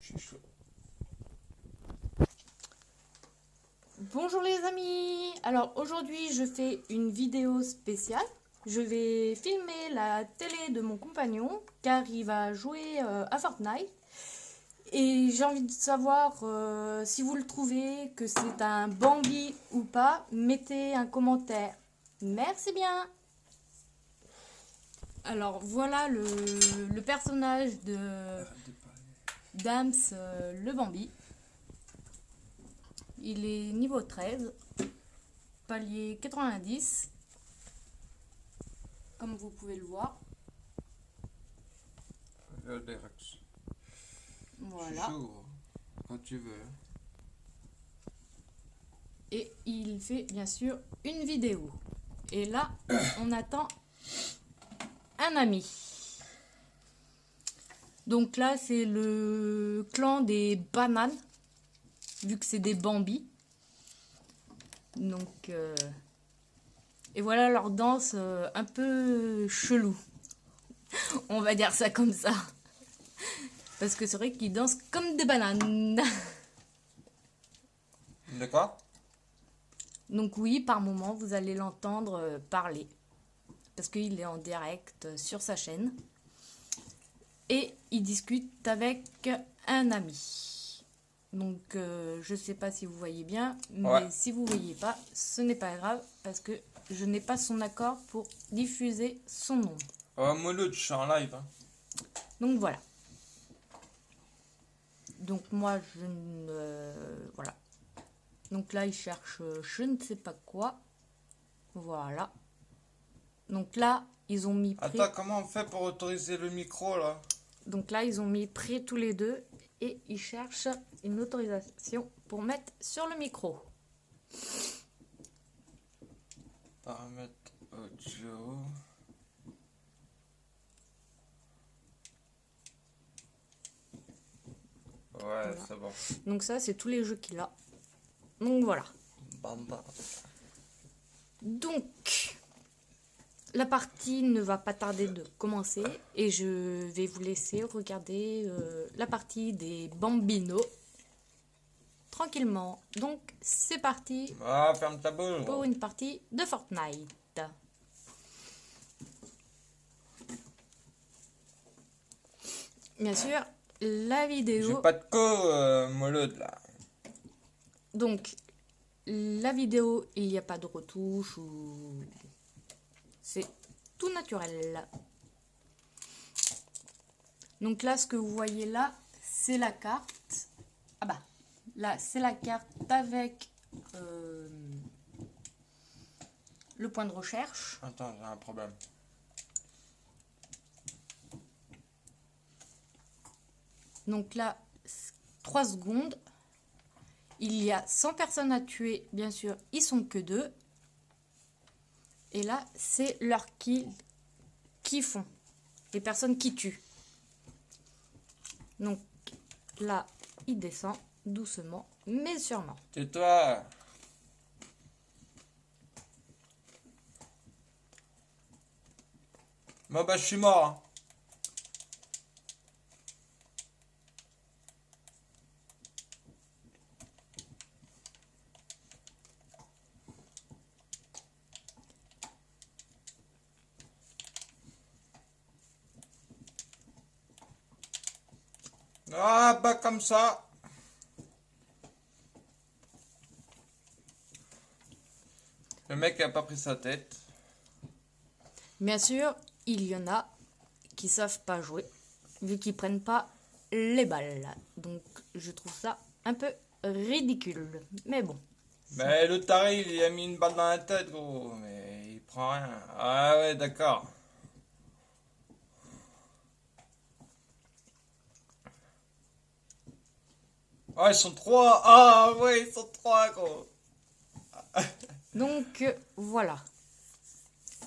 J'ai chaud. Bonjour les amis. Alors aujourd'hui je fais une vidéo spéciale. Je vais filmer la télé de mon compagnon car il va jouer à Fortnite. Et j'ai envie de savoir si vous le trouvez que c'est un Bambi ou pas. Mettez un commentaire. Merci bien. Alors voilà le personnage de Arrête de parler. Dams le Bambi. Il est niveau 13, palier 90, comme vous pouvez le voir. Relax. Je suis Voilà. chaud, quand tu veux. Et il fait bien sûr une vidéo. Et là, on attend un ami. Donc là, c'est le clan des bananes, vu que c'est des bambis. Donc, et voilà leur danse un peu chelou. On va dire ça comme ça. Parce que c'est vrai qu'ils dansent comme des bananes. D'accord. Donc oui, par moment, vous allez l'entendre parler. Parce qu'il est en direct sur sa chaîne. Et il discute avec un ami. Donc je ne sais pas si vous voyez bien. Mais Ouais. si vous ne voyez pas, ce n'est pas grave. Parce que je n'ai pas son accord pour diffuser son nom. Oh, Mouloud, je suis en live. Hein. Donc voilà. Donc moi, je ne... voilà. Donc là, il cherche je ne sais pas quoi. Voilà. Donc là, ils ont mis prêt. Attends, comment on fait pour autoriser le micro là? Donc là, ils ont mis prêt tous les deux et ils cherchent une autorisation pour mettre sur le micro. Paramètres audio. Ouais, Voilà. c'est bon. Donc ça, c'est tous les jeux qu'il a. Donc voilà. Bamba. Donc, la partie ne va pas tarder de commencer et je vais vous laisser regarder la partie des Bambinos tranquillement. Donc, c'est parti Ah, ferme ta bouche. pour une partie de Fortnite. Bien sûr, la J'ai vidéo... pas de Mouloud là. Donc, la vidéo, il n'y a pas de retouche ou... C'est tout naturel. Donc là, ce que vous voyez là, c'est la carte. Ah bah, là, c'est la carte avec le point de recherche. Attends, j'ai un problème. Donc là, 3 secondes. Il y a 100 personnes à tuer, bien sûr, ils sont que 2. Et là, c'est leur kill qui font. Les personnes qui tuent. Donc là, il descend doucement, mais sûrement. Tais-toi. Moi, bah, je suis mort. Hein. Ah, bah, comme ça. Le mec a pas pris sa tête. Bien sûr, il y en a qui savent pas jouer, vu qu'ils prennent pas les balles. Donc, je trouve ça un peu ridicule. Mais bon. Mais le taré, il a mis une balle dans la tête, gros. Mais il prend rien. Ah ouais, d'accord. Ah, ils sont 3. Ah ouais, ils sont 3, gros. Donc, voilà.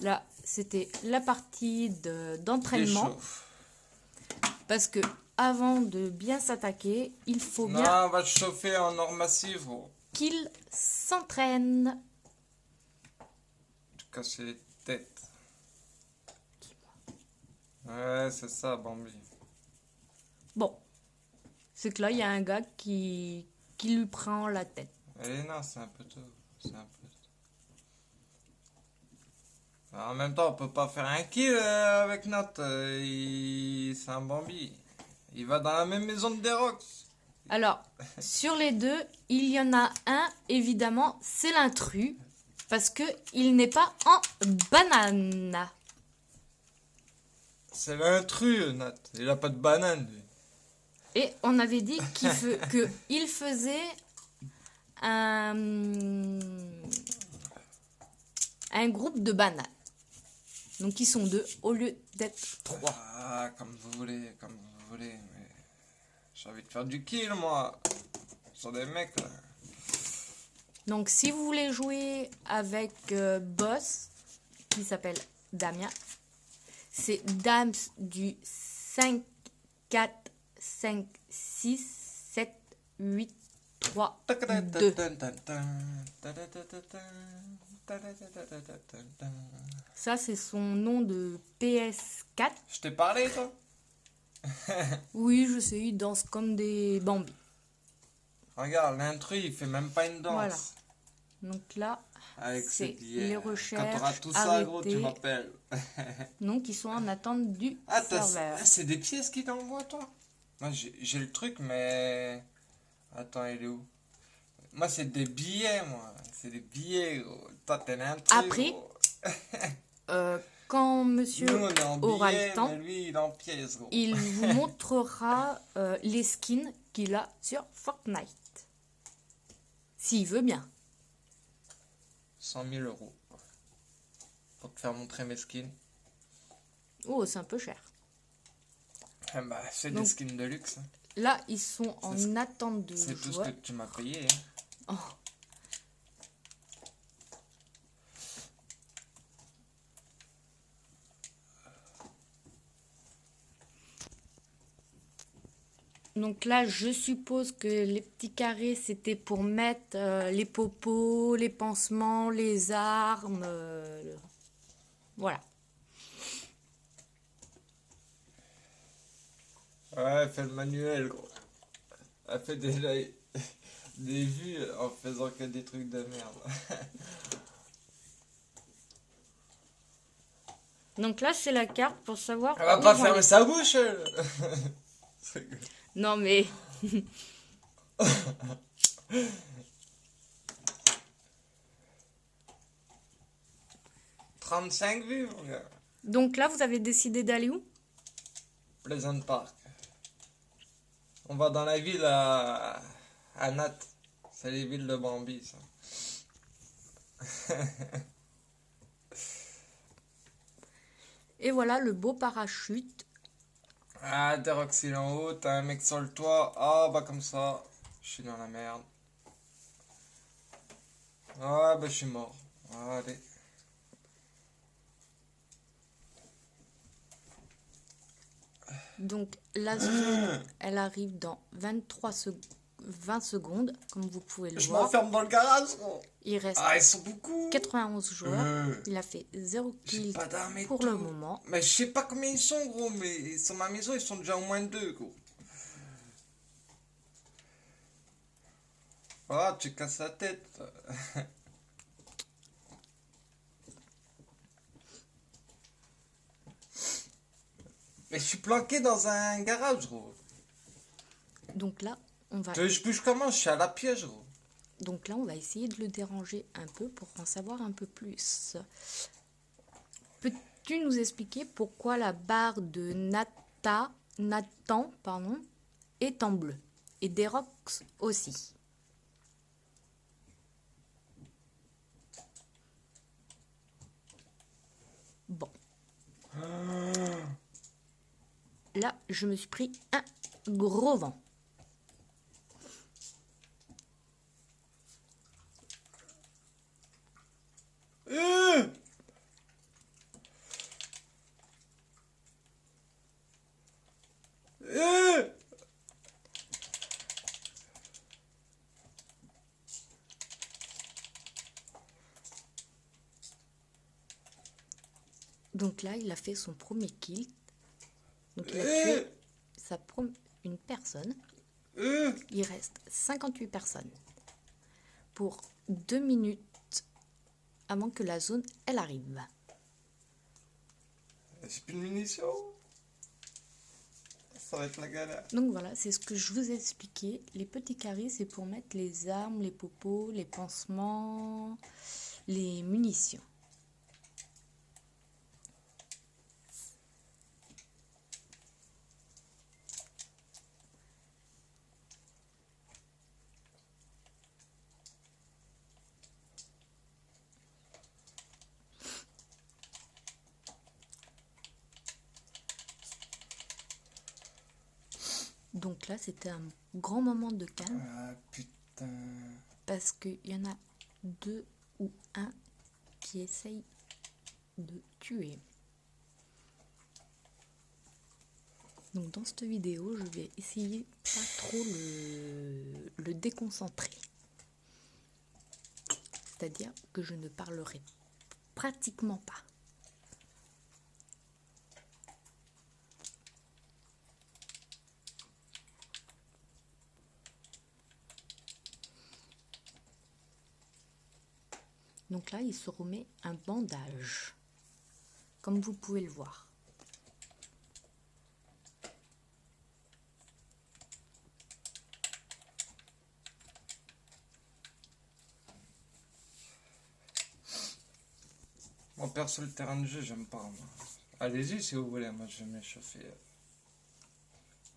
Là, c'était la partie d'entraînement. Chauffe. Parce que avant de bien s'attaquer, il faut Non, bien on va te chauffer en or massif, gros. qu'il s'entraîne. Te casser les têtes. Ouais, c'est ça, Bambi. Bon, c'est que là, il y a un gars qui lui prend la tête. Eh non, c'est un peu tôt. C'est un peu tôt. En même temps, on peut pas faire un kill avec Nat. C'est un Bambi. Il va dans la même maison de Derox. Alors, sur les deux, il y en a un, évidemment, c'est l'intrus, parce que il n'est pas en banane. C'est l'intrus, Nat. Il a pas de banane, lui. Et on avait dit qu'il faisait un groupe de bananes. Donc ils sont deux au lieu d'être trois. Ah, comme vous voulez, comme vous voulez. Mais j'ai envie de faire du kill, moi. Sur des mecs, là. Donc si vous voulez jouer avec Boss, qui s'appelle Damien, c'est Dams du 5, 4, 5, 6, 7, 8, 3, 2. Ça, c'est son nom de PS4. Je t'ai parlé, toi? Oui, je sais, il danse comme des Bambi. Regarde, l'intrus, il fait même pas une danse. Voilà. Donc là, Avec ses c'est billets. les recherches. Quand t'auras tout ça, gros, tu arrêtées. m'appelles. Donc, ils sont en attente du Ah, serveur. c'est des pièces qui t'envoient, toi? Moi, j'ai le truc, mais... Attends, il est où? Moi, c'est des billets, moi. C'est des billets, gros. Toi, t'es l'intrus, Après, gros. Quand monsieur Nous, on est en aura billets, le temps, mais lui, il est en pièces, gros. il vous montrera les skins qu'il a sur Fortnite. S'il veut bien. 100 000 euros. Pour te faire montrer mes skins. Oh, c'est un peu cher. Ah bah, c'est Donc, des skins de luxe. Hein. Là, ils sont en attente de C'est tout ce joueurs. que tu m'as payé. Hein. Oh. Donc là, je suppose que les petits carrés, c'était pour mettre les popos, les pansements, les armes. Voilà. Ouais, elle fait le manuel, gros. Elle fait déjà des vues en faisant que des trucs de merde. Donc là, c'est la carte pour savoir... Elle va où pas vont fermer les- sa bouche, elle. Non, mais... 35 vues, mon gars. Donc là, vous avez décidé d'aller où? Pleasant Park. On va dans la ville à Nat. C'est les villes de Bambi, ça. Et voilà le beau parachute. Ah, Derox, il est en haut, t'as un mec sur le toit. Ah, bah comme ça, je suis dans la merde. Ah, bah je suis mort. Allez. Donc la zone, elle arrive dans 20 secondes, comme vous pouvez le Je voir. m'enferme dans le garage, gros. Il reste Ah, ils sont beaucoup. 91 joueurs. Il a fait 0 J'ai kill pas d'armes et pour tout. le moment. Mais je sais pas combien ils sont, gros, mais sur ma maison, ils sont déjà au moins 2, gros. Ah, tu casses la tête. Mais je suis planqué dans un garage, gros. Donc là, on va... Je bouge comment? Je suis à la piège, gros. Donc là, on va essayer de le déranger un peu pour en savoir un peu plus. Peux-tu nous expliquer pourquoi la barre de Nathan, pardon, est en bleu et Derox aussi? Bon. Là, je me suis pris un gros vent. Donc là, il a fait son premier kill. Donc il a tué une personne. Il reste 58 personnes pour 2 minutes avant que la zone, elle arrive. C'est plus de munitions. Ça va être la galère. Donc voilà, c'est ce que je vous ai expliqué. Les petits carrés, c'est pour mettre les armes, les popos, les pansements, les munitions. Donc là, c'était un grand moment de calme Ah putain. parce qu'il y en a 2 ou 1 qui essaye de tuer. Donc dans cette vidéo, je vais essayer pas trop le déconcentrer. C'est-à-dire que je ne parlerai pratiquement pas. Donc là, il se remet un bandage, comme vous pouvez le voir. Moi, perso, le terrain de jeu, j'aime pas. Moi. Allez-y si vous voulez. Moi, je vais m'échauffer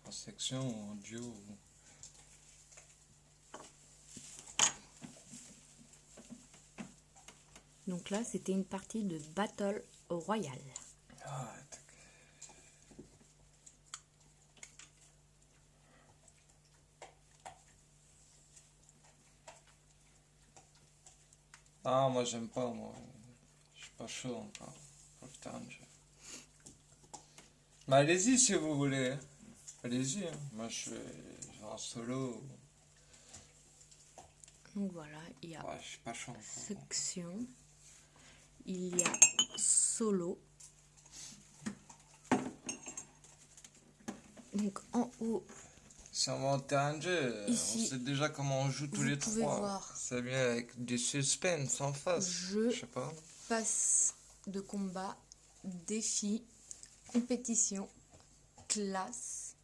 en section ou en duo. Donc là, c'était une partie de Battle Royale. Ah, ah, moi, j'aime pas. Moi, je suis pas chaud encore pour le terrain de jeu. Mais allez-y si vous voulez. Hein. Allez-y. Hein. Moi, je vais en solo. Donc voilà, il y a Ouais, je suis pas chaud encore. section, il y a solo. Donc en haut, Si on va en terrain de jeu, Ici, on sait déjà comment on joue tous vous les pouvez trois. voir. C'est bien avec du suspense en face. Je Je sais pas. passe de combat, défi, compétition, classe,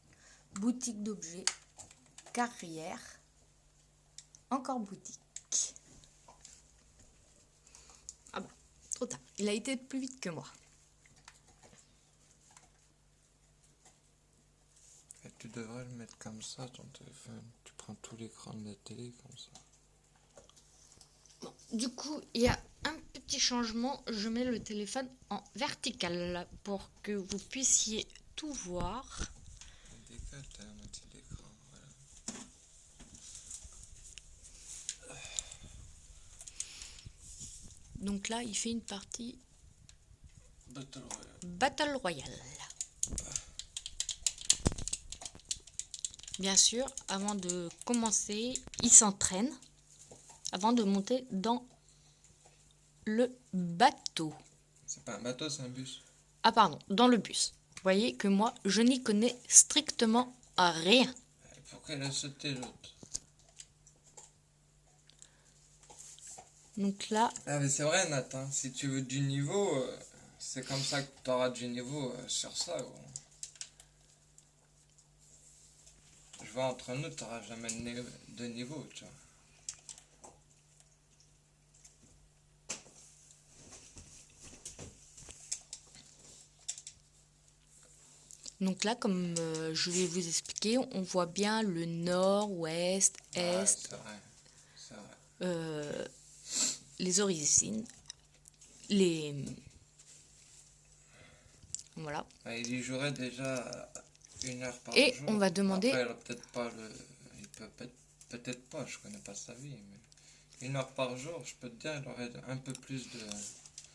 boutique d'objets, carrière, encore boutique. Ah bah, trop tard. Il a été plus vite que moi. Et tu devrais le mettre comme ça, ton téléphone. Tu prends tout l'écran de la télé comme ça. Bon, du coup, il y a un petit changement. Je mets le téléphone en vertical pour que vous puissiez tout voir. Décale, t'as la moitié de l'écran, voilà. Donc là, il fait une partie Battle Royale. Battle Royale. Bien sûr, avant de commencer, il s'entraîne avant de monter dans le bateau. C'est pas un bateau, c'est un bus. Ah pardon, dans le bus. Vous voyez que moi, je n'y connais strictement rien. Pourquoi il a sauté l'autre? Donc là, Ah mais c'est vrai Nat, hein, si tu veux du niveau, c'est comme ça que tu auras du niveau sur ça. Gros. Je vois entre nous, tu n'auras jamais de niveau, tu vois. donc là, comme je vais vous expliquer, on voit bien le nord, ouest, Ouais, est, c'est vrai, c'est vrai. les origines, les... Voilà. Ouais, il y jouerait déjà 1 heure par Et jour. on va demander... Après, il a peut-être pas le... Il peut-être pas, je connais pas sa vie, mais 1 heure par jour, je peux te dire, il aurait un peu plus de...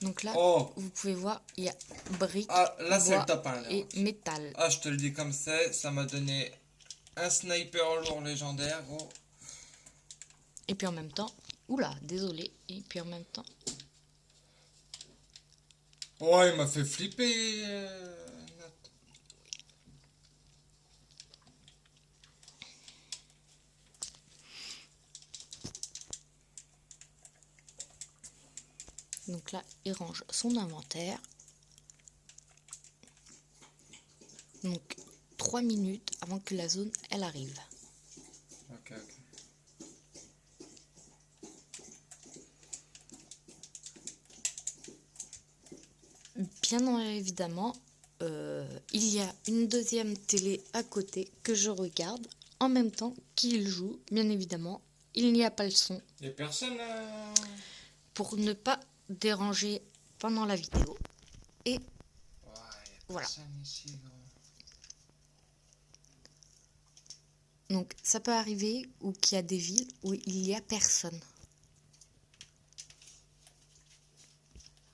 Donc là, Oh! vous pouvez voir, il y a briques, Ah, là c'est le bois top 1. Là. et métal. Ah, je te le dis comme c'est, ça m'a donné un sniper lourd légendaire, gros. Et puis en même temps... Oula, désolé. Et puis en même temps... Oh, il m'a fait flipper. Nat. Donc là, il range son inventaire. Donc 3 minutes avant que la zone, elle arrive. Ok, ok. Bien évidemment, il y a une deuxième télé à côté que je regarde en même temps qu'il joue. Bien évidemment, il n'y a pas le son Il n'y a personne pour ne pas déranger pendant la vidéo. Et Ouais, y a voilà. personne ici, gros. Donc ça peut arriver ou qu'il y a des villes où il n'y a personne.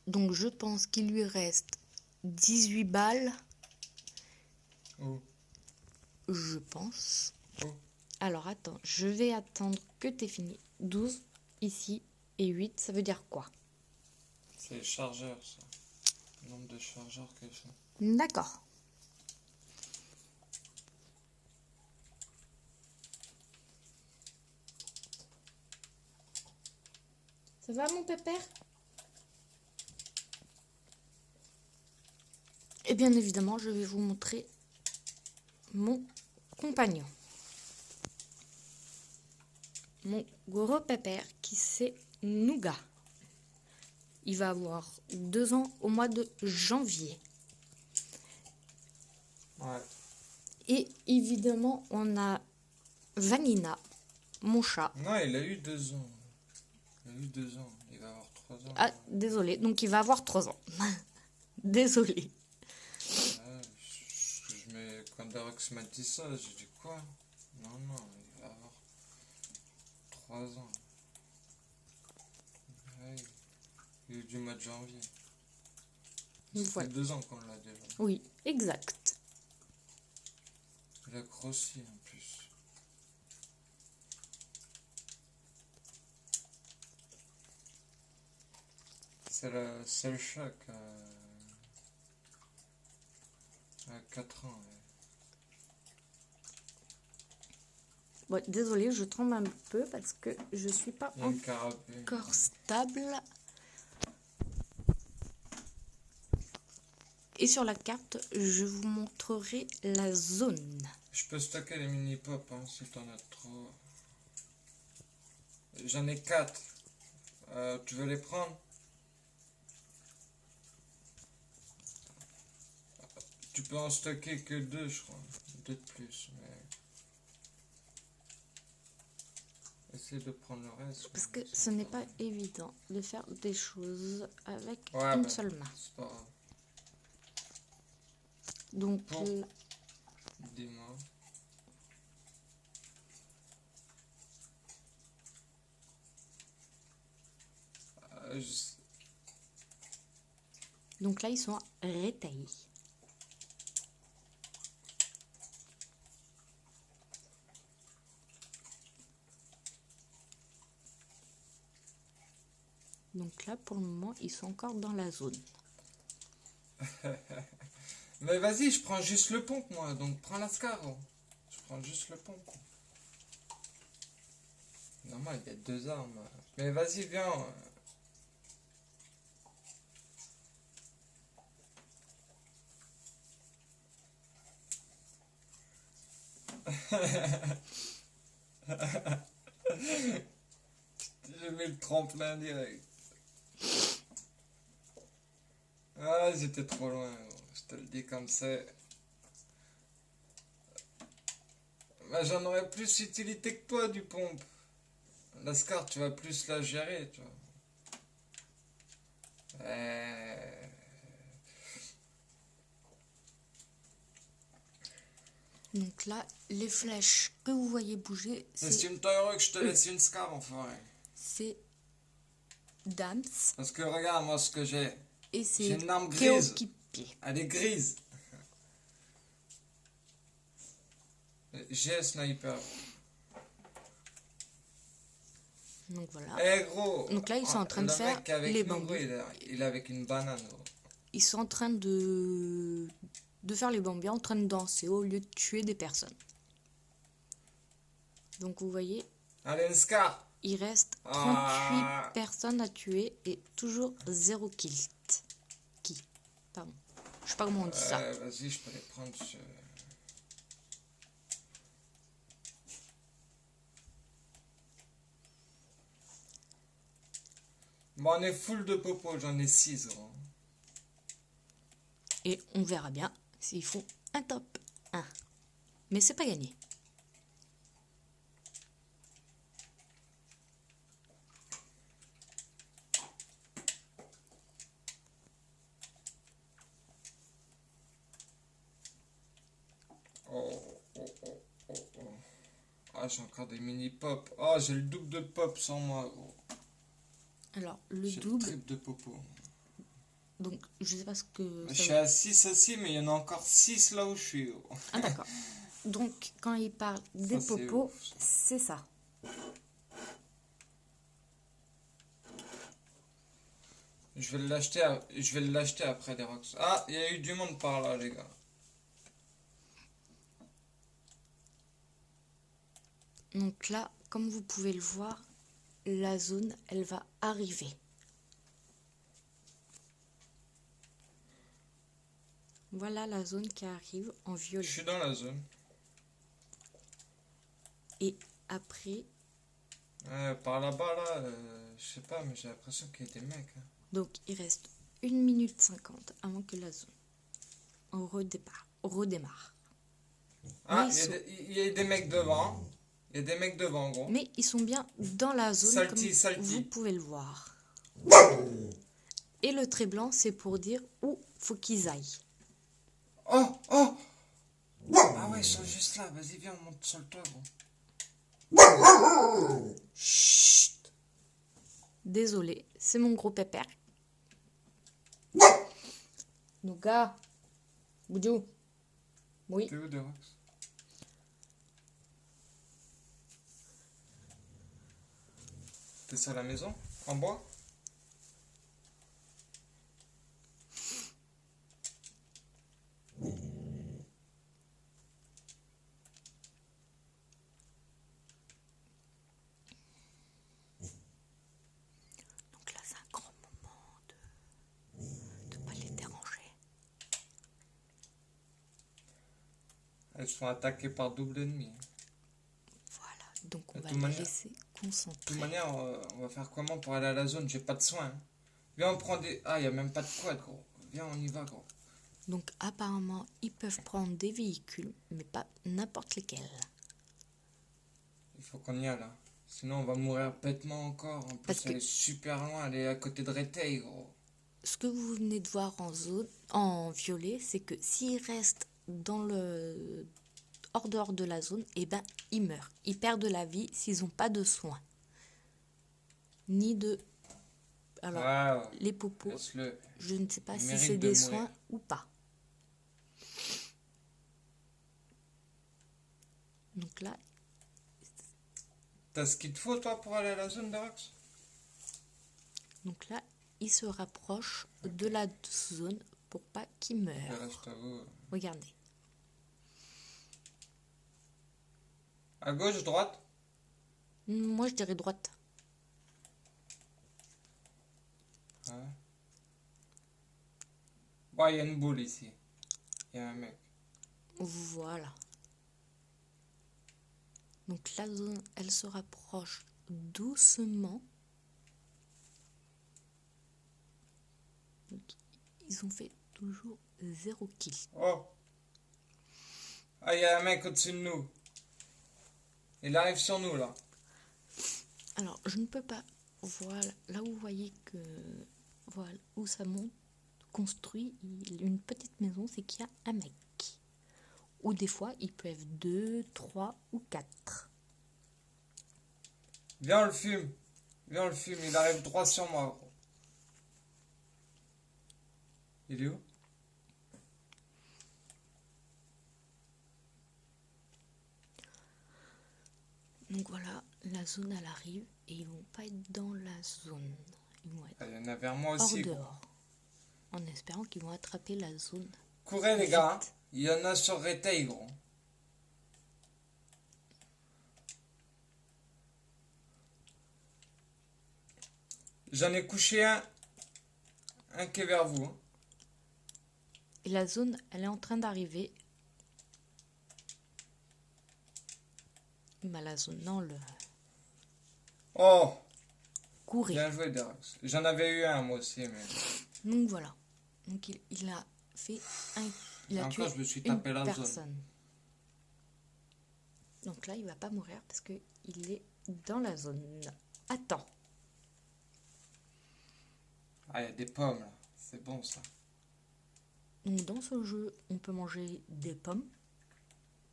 Donc je pense qu'il lui reste 18 balles. Où? Je pense. Où? Alors attends, je vais attendre que tu aies fini. 12 ici et 8, ça veut dire quoi? C'est les chargeurs, ça. Le nombre de chargeurs que ça. D'accord. Ça va mon pépère? Et bien évidemment, je vais vous montrer mon compagnon. Mon gros pépère qui c'est Nougat. Il va avoir 2 ans au mois de janvier. Ouais. Et évidemment, on a Vanina, mon chat. Non, il a eu 2 ans. Il a eu 2 ans. Il va avoir 3 ans. Ah, désolé, donc il va avoir 3 ans. Désolé. Ouais, quand Darox m'a dit ça, j'ai dit quoi? Non, non, il va avoir 3 ans. Ouais, il a eu du mois de janvier. Ça Voilà. fait 2 ans qu'on l'a déjà. Oui, exact. Il a grossi en plus. C'est le chat qui a 4 ans. Ouais. Bon, désolé, je tremble un peu parce que je suis pas Il y a une carapée. encore stable. Et sur la carte, je vous montrerai la zone. Je peux stocker les mini-pop hein, si t'en as trop. J'en ai 4. Tu veux les prendre? Tu peux en stocker que 2, je crois. 2 de plus, mais... Essaye de prendre le reste. Parce que ce n'est pas évident de faire des choses avec Ouais, une bah, seule main. c'est pas grave. Donc Bon. là, Dis-moi. Je... donc là, ils sont rétaillés. Donc là, pour le moment, ils sont encore dans la zone. Mais vas-y, je prends juste le pompe, moi. Donc prends la scar. Je prends juste le pompe. Normal, il y a 2 armes. Mais vas-y, viens. J'ai mis le tremplin direct. Ah, j'étais trop loin, gros. Je te le dis comme ça. Bah, j'en aurais plus utilité que toi du pompe. La scar, tu vas plus la gérer, tu vois. Donc là, les flèches que vous voyez bouger, Estime-toi heureux que je te laisse une scar, enfoiré. c'est Dams Parce que regarde, moi, ce que j'ai. et J'ai c'est une arme grise. Keokipi. Elle est grise. J'ai un sniper. Donc voilà. Eh gros. Donc là, ils sont en train de le faire mec avec les nous, bambous. gros, il est avec une banane, gros. Ils sont en train de faire les bambins, en train de danser au lieu de tuer des personnes. Donc vous voyez, Allez, une scar. il reste 38 Ah. personnes à tuer et toujours 0 kill. Pardon. Je sais pas comment on dit ça. Vas-y, je peux les prendre. Bon, on est full de popo, j'en ai 6. Gros. Et on verra bien s'ils font un top 1. Mais c'est pas gagné. Ah, j'ai encore des mini pop. Oh, j'ai le double de pop sans moi, gros. Alors, le J'ai le double, triple de popo. donc je sais pas ce que Je ça suis veut- à 6 aussi, mais il y en a encore 6 là où je suis, gros. Ah d'accord. Donc, quand il parle des Ça, c'est popos, ouf, ça. c'est ça. Je vais l'acheter après les rocks. Ah, il y a eu du monde par là, les gars. Donc là, comme vous pouvez le voir, la zone, elle va arriver. Voilà la zone qui arrive en Je violet. suis dans la zone. Et après, Par là-bas, là, je sais pas, mais j'ai l'impression qu'il y a des mecs. Hein. donc il reste 1 minute 50 avant que la zone redémarre. Ah, Mais il y a des mecs devant. Il y a des mecs devant, gros. Mais ils sont bien dans la zone, Salty, comme salty. vous pouvez le voir. Et le trait blanc, c'est pour dire où faut qu'ils aillent. Oh, oh. Ah ouais, ils sont juste là. Vas-y, viens, on monte sur le toit, gros. Chut. Désolé, c'est mon gros pépère. Nougat. Boudou. Oui. T'es où, Derox? T'es sur la maison? En bois? Donc là, c'est un grand moment de ne pas les déranger. Elles sont attaquées par double ennemi. Voilà, donc on De va toute les manière- laisser De toute concentrer. manière, on va faire comment pour aller à la zone? J'ai pas de soins. Hein. Viens, on prend des... Ah, il y a même pas de quad, gros. Viens, on y va, gros. Donc apparemment, ils peuvent prendre des véhicules, mais pas n'importe lesquels. Il faut qu'on y aille, là. Sinon, on va mourir bêtement encore. En plus, Parce que- elle est super loin. Elle est à côté de Réteil, gros. Ce que vous venez de voir en violet, c'est que s'ils restent dans le hors dehors de la zone, eh ben ils meurent. Ils perdent la vie s'ils n'ont pas de soins. Ni de... Alors, Ouais, les popos, laisse-le. je ne sais pas Il si mérite c'est de des mourir. soins ou pas. Donc là, T'as ce qu'il te faut, toi, pour aller à la zone, Derox? ils se rapprochent de la zone pour pas qu'ils Là, meurent. je t'avoue. Regardez. À gauche, droite? Moi, je dirais droite. Ouais. Bon, il y a une boule ici. Il y a un mec. Voilà. Donc la zone, elle se rapproche doucement. Donc, ils ont fait toujours 0 kill. Oh! Ah, il y a un mec au-dessus de nous. Il arrive sur nous, là. Alors, je ne peux pas... Voilà, là où vous voyez que... Voilà, où ça monte, construit une petite maison, c'est qu'il y a un mec. Ou des fois, ils peuvent être 2, 3 ou 4. Viens, on le fume. Viens, on le fume. Il arrive droit sur moi, gros. Il est où? Donc voilà, la zone, elle arrive et ils vont pas être dans la zone. Ils vont être Ah, il y en a vers moi hors aussi, gros. dehors. En espérant qu'ils vont attraper la zone. Courez, les gars. Vite. Il y en a sur Réteil, gros. J'en ai couché un qui est vers vous. Hein. Et la zone, elle est en train d'arriver. Bah, la zone, non, le Oh, courir. bien joué, Derox. J'en avais eu un, moi aussi, mais... Donc voilà. Donc il a fait un... Il a tué Encore, je me suis une tapé la zone. personne. Donc là, il va pas mourir parce que il est dans la zone. Attends. Ah, il y a des pommes, là. C'est bon, ça. Donc dans ce jeu, on peut manger des pommes.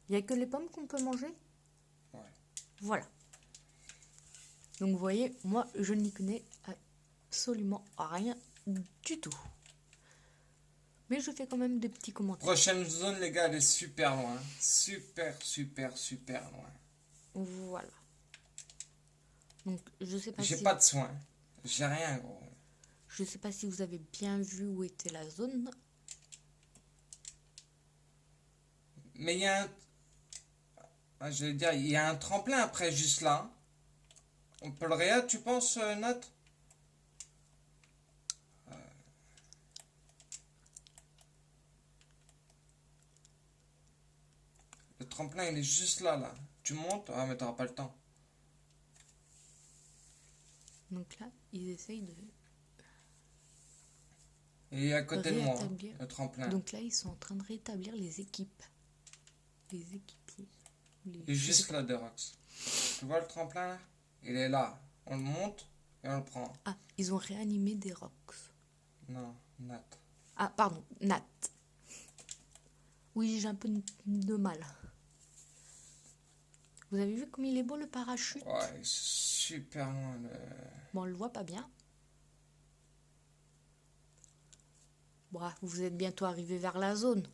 Il n'y a que les pommes qu'on peut manger? Ouais. Voilà. Donc vous voyez, moi, je n'y connais absolument rien du tout. Mais je fais quand même des petits commentaires. Prochaine zone, les gars, elle est super loin. Super, super, super loin. Voilà. Donc je sais pas J'ai si... pas de soins. J'ai rien, gros. Je sais pas si vous avez bien vu où était la zone. Mais il y a un... Ah, je vais dire, il y a un tremplin après, juste là. On peut le réa, tu penses, Nat? Le tremplin, il est juste là, là. Tu montes? Ah, mais t'auras pas le temps. Donc là, ils essayent de Il est à côté de moi, hein, rétablir. le tremplin. Donc là, ils sont en train de rétablir les équipes. Les équipiers. Il est juste là, Derox. Tu vois le tremplin, là? Il est là. On le monte et on le prend. Ah, ils ont réanimé des rocks. Non, Nat. Ah, pardon, Nat. Oui, j'ai un peu de mal. Vous avez vu comme il est beau le parachute? Ouais, il est super loin. Bon, on le voit pas bien. Bon, vous êtes bientôt arrivé vers la zone.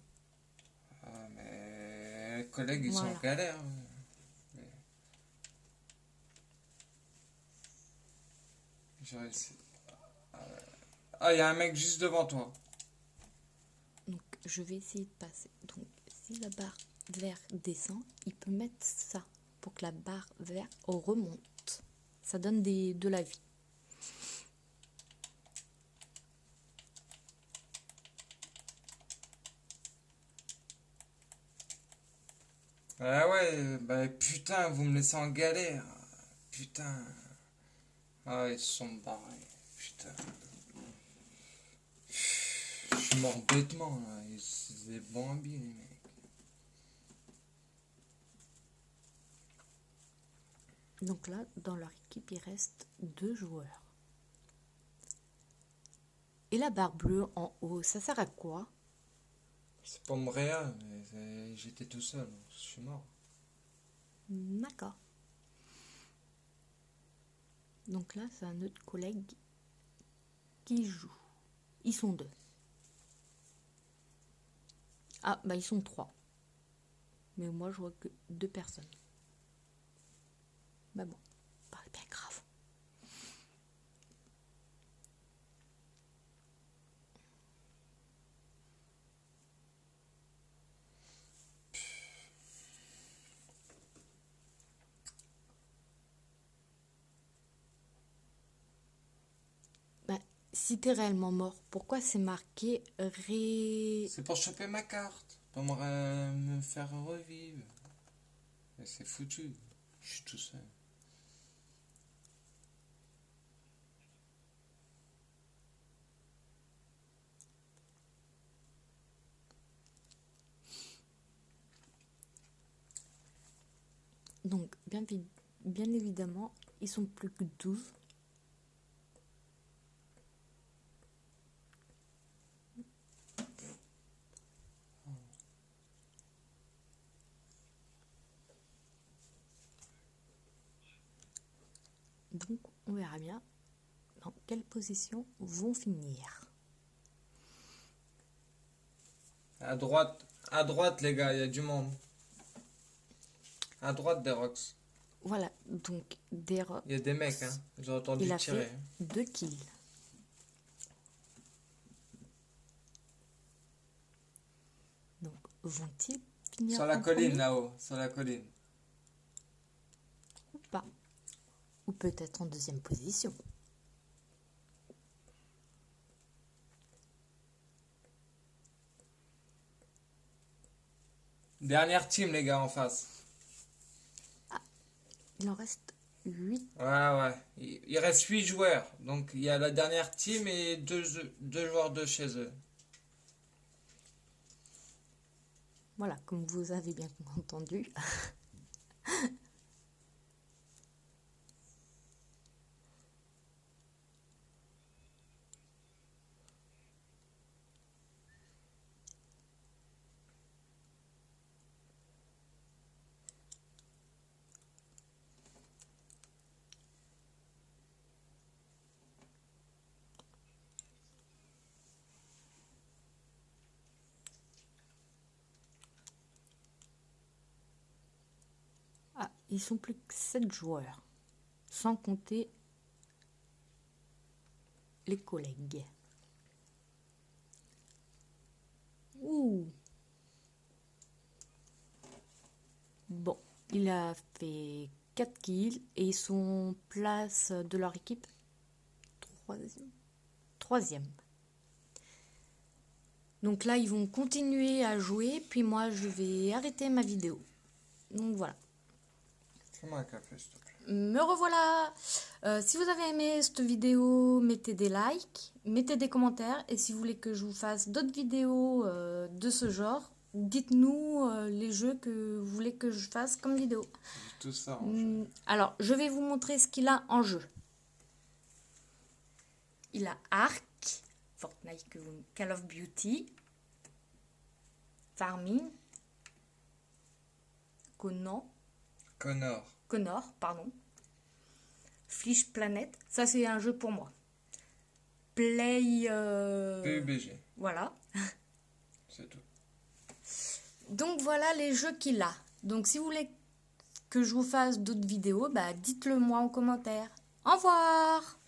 Ah, mais les collègues, ils Voilà. sont en galère. J'ai réussi. Ah, il y a un mec juste devant toi. Donc, je vais essayer de passer. Donc, si la barre vert descend, il peut mettre ça pour que la barre vert remonte. Ça donne de la vie. Ah ouais, bah putain, vous me laissez en galère. Putain. Ah, ils se sont barrés. Putain. Je suis mort bêtement, là. Ils étaient bambis, les mecs. Donc là, dans leur équipe, il reste 2 joueurs. Et la barre bleue en haut, ça sert à quoi? C'est pas mon réa, mais j'étais tout seul, donc je suis mort. D'accord. Donc là, c'est un autre collègue qui joue. Ils sont 2. Ah, bah ils sont 3. Mais moi, je vois que 2 personnes. Bah bon, pas bien grave. Bah, si t'es réellement mort, pourquoi c'est marqué C'est pour choper ma carte, pour me faire revivre. Mais c'est foutu, je suis tout seul. Donc, bien évidemment, ils sont plus que 12. Donc, on verra bien dans quelle position vont finir. À droite les gars, il y a du monde. À droite des rocks. Voilà, donc Il y a des mecs, hein. J'ai entendu il a tirer. fait 2 kills. Donc, vont-ils finir Sur la en colline premier là-haut, sur la colline. ou pas? Ou peut-être en 2e position. Dernière team, les gars, en face. Il en reste 8. Ouais. Il reste 8 joueurs. Donc, il y a la dernière team et deux joueurs de chez eux. Voilà, comme vous avez bien entendu. Ah, ils sont plus que 7 joueurs, sans compter les collègues. Ouh. Bon, il a fait 4 kills et ils sont place de leur équipe troisième. Donc là, ils vont continuer à jouer, puis moi, je vais arrêter ma vidéo. Donc voilà. Fais-moi un café, s'il te plaît. Me revoilà. Si vous avez aimé cette vidéo, mettez des likes, mettez des commentaires. Et si vous voulez que je vous fasse d'autres vidéos de ce genre, dites-nous les jeux que vous voulez que je fasse comme vidéo. J'ai tout ça en jeu. Alors, je vais vous montrer ce qu'il a en jeu. Il a Ark, Fortnite, Call of Duty, Farming, Connor, pardon. Flesh Planet, ça c'est un jeu pour moi. PUBG, Voilà. c'est tout. Donc voilà les jeux qu'il a. Donc si vous voulez que je vous fasse d'autres vidéos, bah dites-le moi en commentaire. Au revoir!